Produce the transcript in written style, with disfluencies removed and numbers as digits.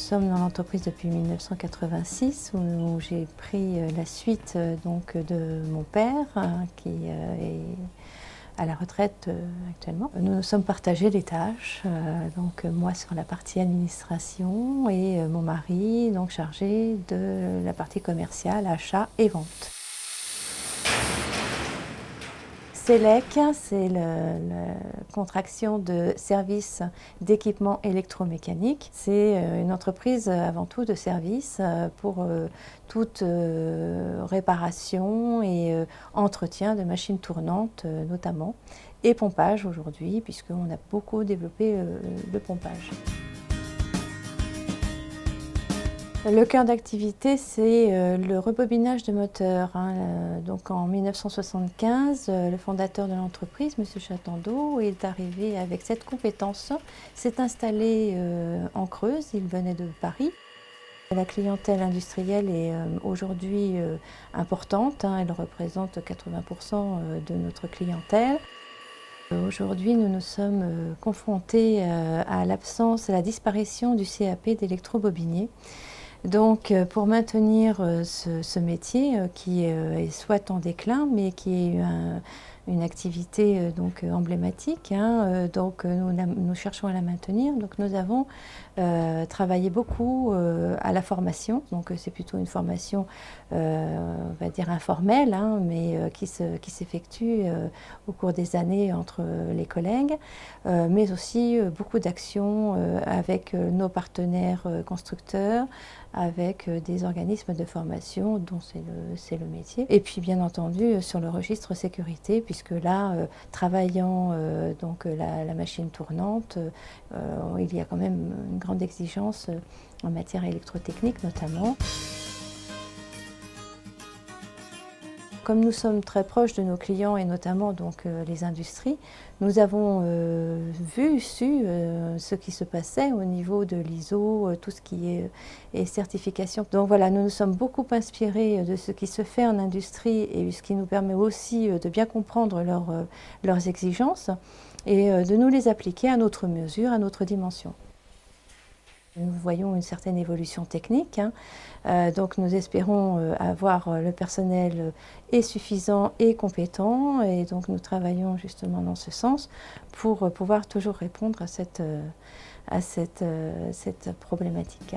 sommes dans l'entreprise depuis 1986 où j'ai pris la suite donc, de mon père qui est à la retraite actuellement. Nous nous sommes partagés les tâches, donc moi sur la partie administration et mon mari donc chargé de la partie commerciale, achat et vente. SELEC, c'est la contraction de service d'équipement électromécanique. C'est une entreprise avant tout de service pour toute réparation et entretien de machines tournantes notamment, et pompage aujourd'hui, puisqu'on a beaucoup développé le pompage. Le cœur d'activité, c'est le rebobinage de moteurs. Donc en 1975, le fondateur de l'entreprise, M. Chatandeau, est arrivé avec cette compétence, s'est installé en Creuse, il venait de Paris. La clientèle industrielle est aujourd'hui importante, elle représente 80% de notre clientèle. Aujourd'hui, nous nous sommes confrontés à l'absence, à la disparition du CAP d'électrobobinier. Donc pour maintenir ce métier qui est soit en déclin mais qui est une activité donc emblématique, donc nous cherchons à la maintenir. Donc nous avons travaillé beaucoup à la formation, donc c'est plutôt une formation on va dire informelle, mais qui s'effectue au cours des années entre les collègues, mais aussi beaucoup d'actions avec nos partenaires constructeurs, avec des organismes de formation dont c'est le métier. Et puis bien entendu sur le registre sécurité, puisque là, travaillant donc la machine tournante, il y a quand même une grande exigence en matière électrotechnique notamment. Comme nous sommes très proches de nos clients et notamment donc, les industries, nous avons su ce qui se passait au niveau de l'ISO, tout ce qui est certification. Donc voilà, nous nous sommes beaucoup inspirés de ce qui se fait en industrie et ce qui nous permet aussi de bien comprendre leurs exigences et de nous les appliquer à notre mesure, à notre dimension. Nous voyons une certaine évolution technique, donc nous espérons avoir le personnel suffisant et compétent, et donc nous travaillons justement dans ce sens pour pouvoir toujours répondre à cette problématique.